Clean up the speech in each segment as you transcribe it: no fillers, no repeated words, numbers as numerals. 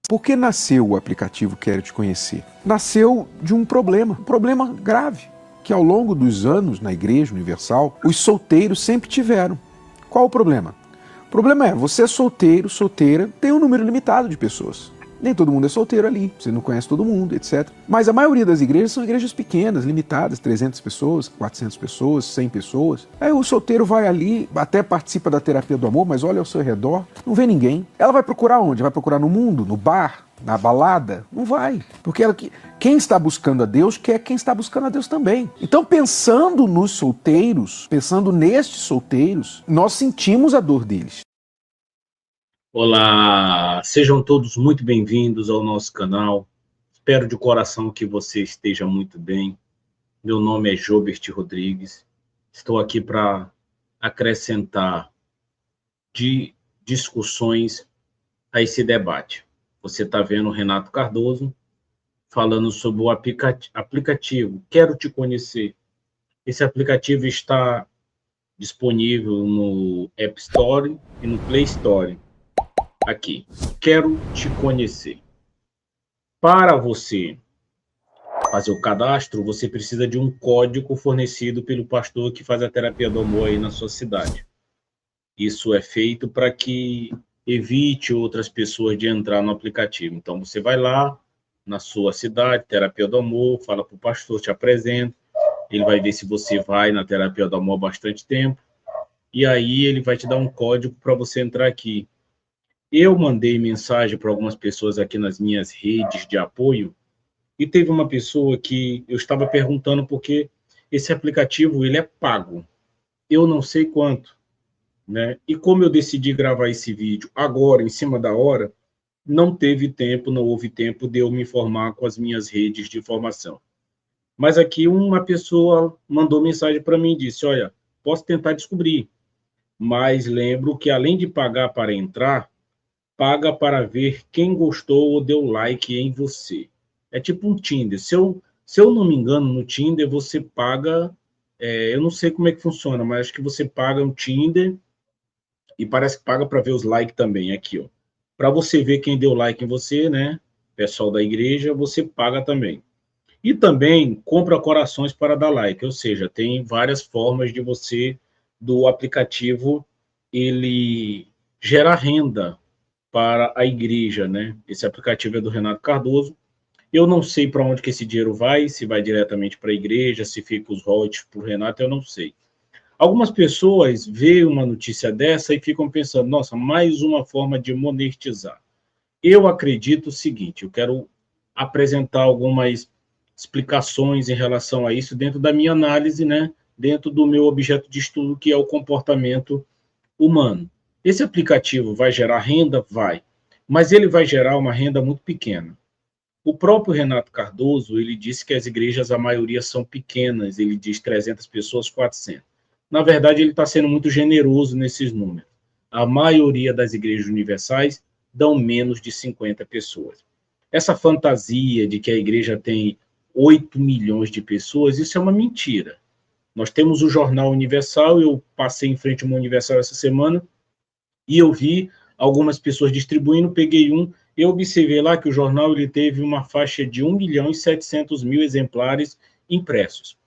Por que nasceu o aplicativo Quero Te Conhecer? Nasceu de um problema grave, que ao longo dos anos na Igreja Universal, os solteiros sempre tiveram. Qual o problema? O problema é, você é solteiro, solteira, tem um número limitado de pessoas. Nem todo mundo é solteiro ali, você não conhece todo mundo, etc. Mas a maioria das igrejas são igrejas pequenas, limitadas, 300 pessoas, 400 pessoas, 100 pessoas. Aí o solteiro vai ali, até participa da terapia do amor, mas olha ao seu redor, não vê ninguém. Ela vai procurar onde? Vai procurar no mundo, no bar, na balada? Não vai. Porque quem está buscando a Deus quer quem está buscando a Deus também. Então, pensando nos solteiros, pensando nestes solteiros, nós sentimos a dor deles. Olá, sejam todos muito bem-vindos ao nosso canal. Espero de coração que você esteja muito bem. Meu nome é Jobert Rodrigues. Estou aqui para acrescentar discussões a esse debate. Você está vendo o Renato Cardoso falando sobre o aplicativo Quero Te Conhecer. Esse aplicativo está disponível no App Store e no Play Store. Aqui, Quero Te Conhecer. Para você fazer o cadastro, você precisa de um código fornecido pelo pastor que faz a terapia do amor aí na sua cidade. Isso é feito para que evite outras pessoas de entrar no aplicativo. Então, você vai lá na sua cidade, terapia do amor, fala para o pastor, te apresenta, ele vai ver se você vai na terapia do amor há bastante tempo, e aí ele vai te dar um código para você entrar aqui. Eu mandei mensagem para algumas pessoas aqui nas minhas redes de apoio e teve uma pessoa que eu estava perguntando porque esse aplicativo ele é pago. Eu não sei quanto, né? E como eu decidi gravar esse vídeo agora, em cima da hora, não houve tempo de eu me informar com as minhas redes de informação. Mas aqui uma pessoa mandou mensagem para mim e disse, olha, posso tentar descobrir, mas lembro que além de pagar para entrar, paga para ver quem gostou ou deu like em você. É tipo um Tinder. Se eu não me engano, no Tinder você paga, eu não sei como é que funciona, mas acho que você paga um Tinder e parece que paga para ver os likes também, aqui, ó. Para você ver quem deu like em você, né, pessoal da igreja, você paga também. E também compra corações para dar like, ou seja, tem várias formas de você, do aplicativo, ele gerar renda para a igreja, né? Esse aplicativo é do Renato Cardoso. Eu não sei para onde que esse dinheiro vai, se vai diretamente para a igreja, se fica os royalties para o Renato, eu não sei. Algumas pessoas veem uma notícia dessa e ficam pensando, nossa, mais uma forma de monetizar. Eu acredito o seguinte, eu quero apresentar algumas explicações em relação a isso dentro da minha análise, né? Dentro do meu objeto de estudo, que é o comportamento humano. Esse aplicativo vai gerar renda? Vai. Mas ele vai gerar uma renda muito pequena. O próprio Renato Cardoso, ele disse que as igrejas, a maioria são pequenas, ele diz 300 pessoas, 400. Na verdade, ele está sendo muito generoso nesses números. A maioria das igrejas universais dão menos de 50 pessoas. Essa fantasia de que a igreja tem 8 milhões de pessoas, isso é uma mentira. Nós temos o Jornal Universal, eu passei em frente a uma Universal essa semana, e eu vi algumas pessoas distribuindo, peguei um, eu observei lá que o jornal ele teve uma faixa de 1.700.000 exemplares impressos.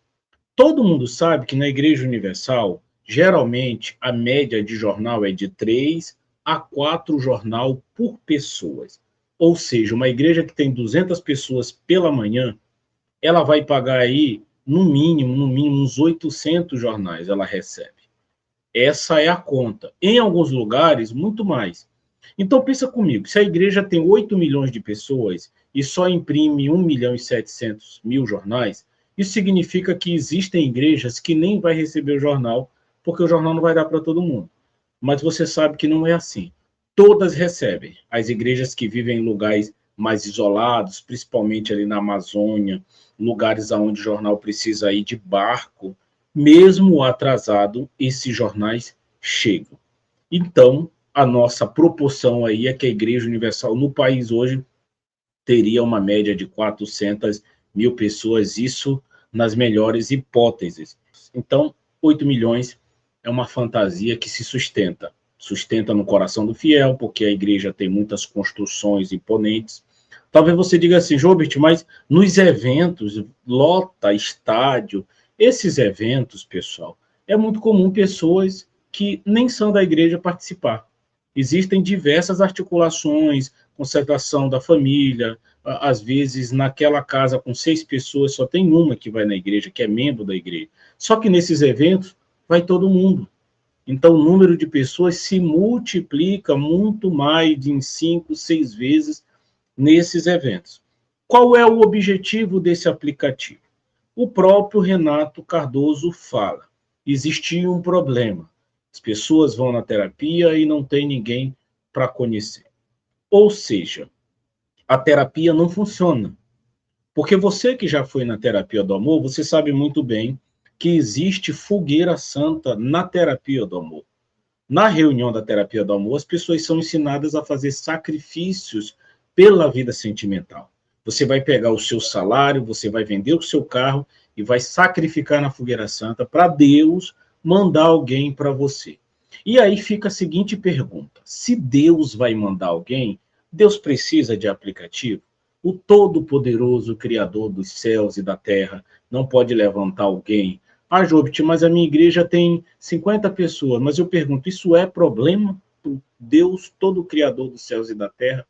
Todo mundo sabe que na Igreja Universal, geralmente, a média de jornal é de 3 a 4 jornal por pessoas. Ou seja, uma igreja que tem 200 pessoas pela manhã, ela vai pagar aí, no mínimo, uns 800 jornais ela recebe. Essa é a conta. Em alguns lugares, muito mais. Então, pensa comigo, se a igreja tem 8 milhões de pessoas e só imprime 1.700.000 jornais, isso significa que existem igrejas que nem vai receber o jornal, porque o jornal não vai dar para todo mundo. Mas você sabe que não é assim. Todas recebem. As igrejas que vivem em lugares mais isolados, principalmente ali na Amazônia, lugares onde o jornal precisa ir de barco, mesmo atrasado, esses jornais chegam. Então, a nossa proporção aí é que a Igreja Universal no país hoje teria uma média de 400.000 pessoas, isso nas melhores hipóteses. Então, 8 milhões é uma fantasia que se sustenta. sustenta no coração do fiel, porque a igreja tem muitas construções imponentes. Talvez você diga assim, Jobert, mas nos eventos, lota estádio, esses eventos, pessoal, é muito comum pessoas que nem são da igreja participar. Existem diversas articulações, concentração da família, às vezes naquela casa com 6 pessoas só tem uma que vai na igreja, que é membro da igreja. Só que nesses eventos vai todo mundo. Então o número de pessoas se multiplica muito mais de 5, 6 vezes nesses eventos. Qual é o objetivo desse aplicativo? O próprio Renato Cardoso fala. Existia um problema. As pessoas vão na terapia e não tem ninguém para conhecer. Ou seja, a terapia não funciona. Porque você que já foi na terapia do amor, você sabe muito bem que existe fogueira santa na terapia do amor. Na reunião da terapia do amor, as pessoas são ensinadas a fazer sacrifícios pela vida sentimental. Você vai pegar o seu salário, você vai vender o seu carro e vai sacrificar na fogueira santa para Deus mandar alguém para você. E aí fica a seguinte pergunta: se Deus vai mandar alguém, Deus precisa de aplicativo? O Todo-Poderoso Criador dos céus e da terra não pode levantar alguém? Ah, Jobit, mas a minha igreja tem 50 pessoas. Mas eu pergunto, isso é problema? O Deus, todo Criador dos céus e da terra,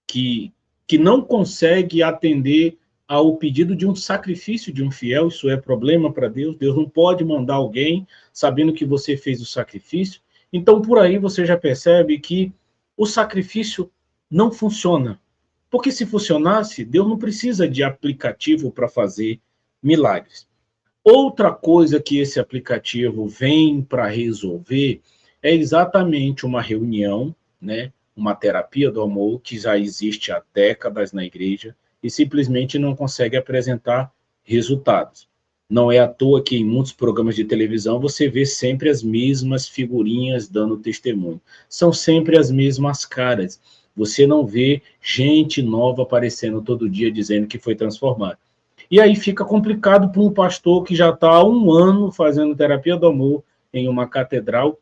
que não consegue atender ao pedido de um sacrifício de um fiel, isso é problema para Deus? Deus não pode mandar alguém sabendo que você fez o sacrifício? Então, por aí você já percebe que o sacrifício não funciona. Porque se funcionasse, Deus não precisa de aplicativo para fazer milagres. Outra coisa que esse aplicativo vem para resolver é exatamente uma reunião, né, uma terapia do amor que já existe há décadas na igreja e simplesmente não consegue apresentar resultados. Não é à toa que em muitos programas de televisão você vê sempre as mesmas figurinhas dando testemunho. São sempre as mesmas caras. Você não vê gente nova aparecendo todo dia dizendo que foi transformado. E aí fica complicado para um pastor que já está há um ano fazendo terapia do amor em uma catedral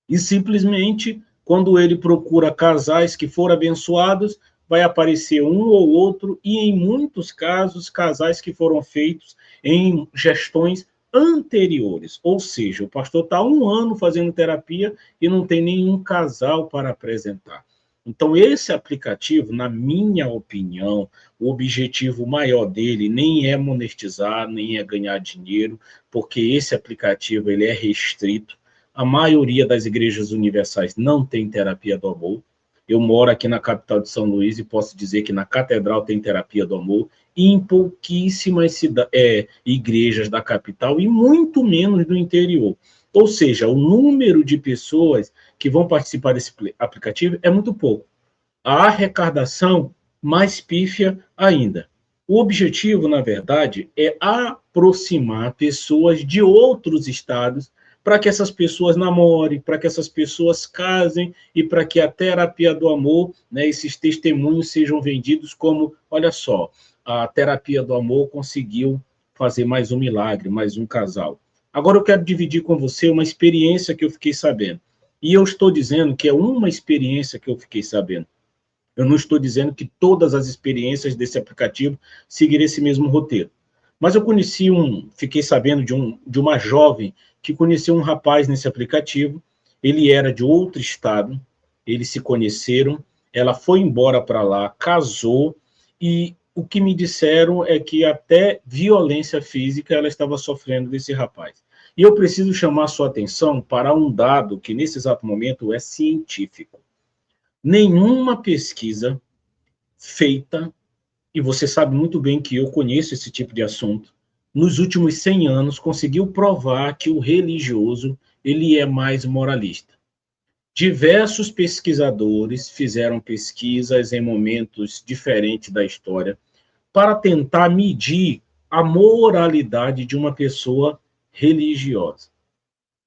e simplesmente, quando ele procura casais que foram abençoados, vai aparecer um ou outro e, em muitos casos, casais que foram feitos em gestões anteriores. Ou seja, o pastor está há um ano fazendo terapia e não tem nenhum casal para apresentar. Então, esse aplicativo, na minha opinião, o objetivo maior dele nem é monetizar, nem é ganhar dinheiro, porque esse aplicativo ele é restrito. A maioria das igrejas universais não tem terapia do amor. Eu moro aqui na capital de São Luís e posso dizer que na catedral tem terapia do amor, e em pouquíssimas igrejas da capital, e muito menos do interior. Ou seja, o número de pessoas que vão participar desse aplicativo é muito pouco. A arrecadação, mais pífia ainda. O objetivo, na verdade, é aproximar pessoas de outros estados para que essas pessoas namorem, para que essas pessoas casem e para que a terapia do amor, né, esses testemunhos sejam vendidos como, olha só, a terapia do amor conseguiu fazer mais um milagre, mais um casal. Agora eu quero dividir com você uma experiência que eu fiquei sabendo. E eu estou dizendo que é uma experiência que eu fiquei sabendo. Eu não estou dizendo que todas as experiências desse aplicativo seguirem esse mesmo roteiro. Mas eu fiquei sabendo de uma jovem que conheceu um rapaz nesse aplicativo. Ele era de outro estado, eles se conheceram, ela foi embora para lá, casou, e o que me disseram é que até violência física ela estava sofrendo desse rapaz. E eu preciso chamar a sua atenção para um dado que, nesse exato momento, é científico. Nenhuma pesquisa feita, e você sabe muito bem que eu conheço esse tipo de assunto, nos últimos 100 anos conseguiu provar que o religioso ele é mais moralista. Diversos pesquisadores fizeram pesquisas em momentos diferentes da história para tentar medir a moralidade de uma pessoa religiosa.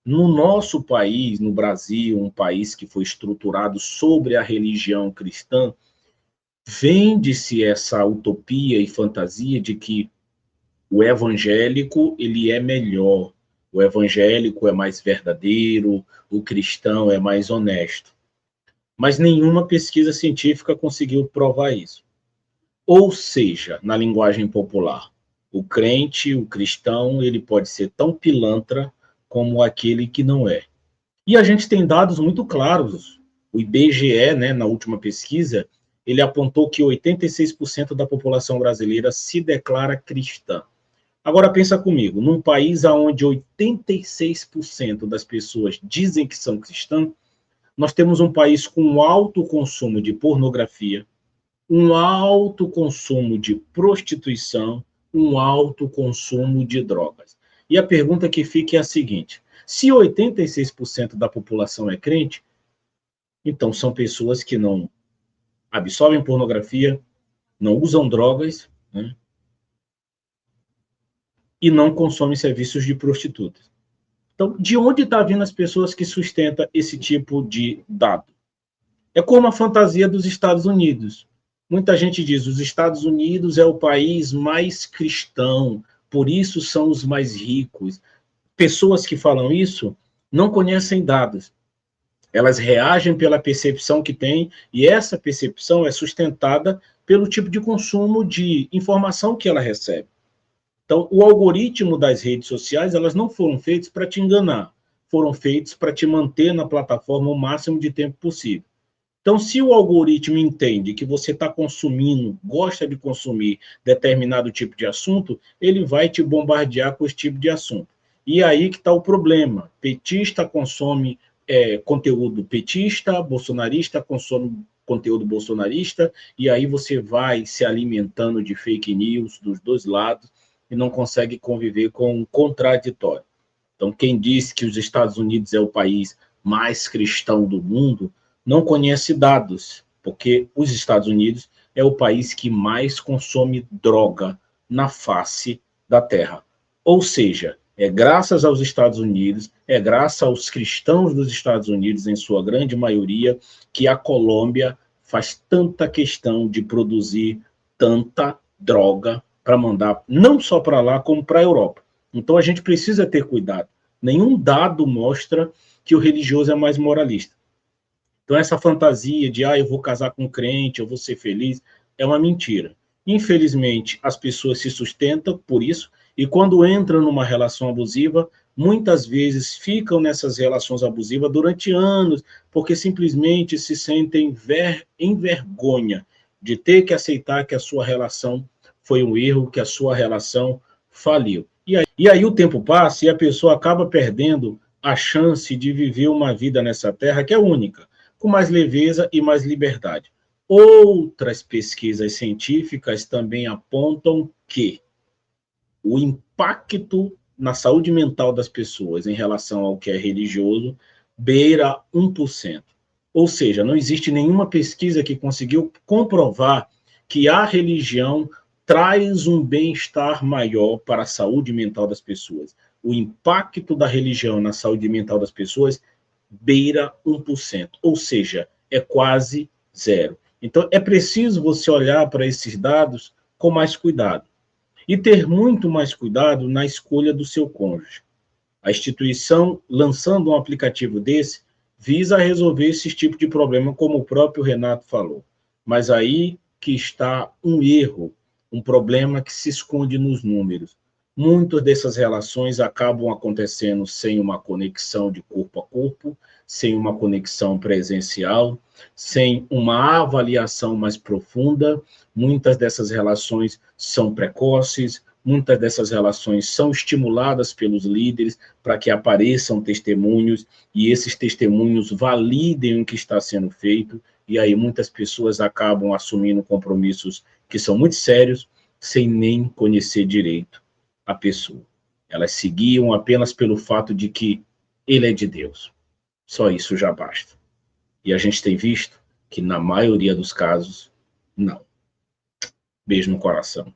No nosso país, no Brasil, um país que foi estruturado sobre a religião cristã, vende-se essa utopia e fantasia de que o evangélico ele é melhor, o evangélico é mais verdadeiro, o cristão é mais honesto. Mas nenhuma pesquisa científica conseguiu provar isso. Ou seja, na linguagem popular, o crente, o cristão, ele pode ser tão pilantra como aquele que não é. E a gente tem dados muito claros. O IBGE, né, na última pesquisa, ele apontou que 86% da população brasileira se declara cristã. Agora pensa comigo, num país onde 86% das pessoas dizem que são cristãs, nós temos um país com alto consumo de pornografia, um alto consumo de prostituição, um alto consumo de drogas. E a pergunta que fica é a seguinte: se 86% da população é crente, então são pessoas que não absorvem pornografia, não usam drogas, né, e não consomem serviços de prostitutas. Então, de onde está vindo as pessoas que sustentam esse tipo de dado? É como a fantasia dos Estados Unidos. Muita gente diz, os Estados Unidos é o país mais cristão, por isso são os mais ricos. Pessoas que falam isso não conhecem dados. Elas reagem pela percepção que têm, e essa percepção é sustentada pelo tipo de consumo de informação que ela recebe. Então, o algoritmo das redes sociais, elas não foram feitas para te enganar, foram feitas para te manter na plataforma o máximo de tempo possível. Então, se o algoritmo entende que você está consumindo, gosta de consumir determinado tipo de assunto, ele vai te bombardear com esse tipo de assunto. E aí que está o problema. Petista consome conteúdo petista, bolsonarista consome conteúdo bolsonarista, e aí você vai se alimentando de fake news dos dois lados e não consegue conviver com um contraditório. Então, quem diz que os Estados Unidos é o país mais cristão do mundo não conhece dados, porque os Estados Unidos é o país que mais consome droga na face da Terra. Ou seja, é graças aos Estados Unidos, é graças aos cristãos dos Estados Unidos, em sua grande maioria, que a Colômbia faz tanta questão de produzir tanta droga para mandar não só para lá, como para a Europa. Então a gente precisa ter cuidado. Nenhum dado mostra que o religioso é mais moralista. Então essa fantasia de, eu vou casar com um crente, eu vou ser feliz, é uma mentira. Infelizmente, as pessoas se sustentam por isso, e quando entram numa relação abusiva, muitas vezes ficam nessas relações abusivas durante anos, porque simplesmente se sentem em vergonha de ter que aceitar que a sua relação foi um erro, que a sua relação faliu. E aí o tempo passa e a pessoa acaba perdendo a chance de viver uma vida nessa terra que é única, com mais leveza e mais liberdade. Outras pesquisas científicas também apontam que o impacto na saúde mental das pessoas em relação ao que é religioso beira 1%. Ou seja, não existe nenhuma pesquisa que conseguiu comprovar que a religião traz um bem-estar maior para a saúde mental das pessoas. O impacto da religião na saúde mental das pessoas beira 1%, ou seja, é quase zero. Então, é preciso você olhar para esses dados com mais cuidado e ter muito mais cuidado na escolha do seu cônjuge. A instituição, lançando um aplicativo desse, visa resolver esse tipo de problema, como o próprio Renato falou. Mas aí que está um erro, um problema que se esconde nos números. Muitas dessas relações acabam acontecendo sem uma conexão de corpo a corpo, sem uma conexão presencial, sem uma avaliação mais profunda. Muitas dessas relações são precoces, muitas dessas relações são estimuladas pelos líderes para que apareçam testemunhos e esses testemunhos validem o que está sendo feito, e aí muitas pessoas acabam assumindo compromissos que são muito sérios, sem nem conhecer direito a pessoa. Elas seguiam apenas pelo fato de que ele é de Deus. Só isso já basta. E a gente tem visto que, na maioria dos casos, não. Beijo no coração.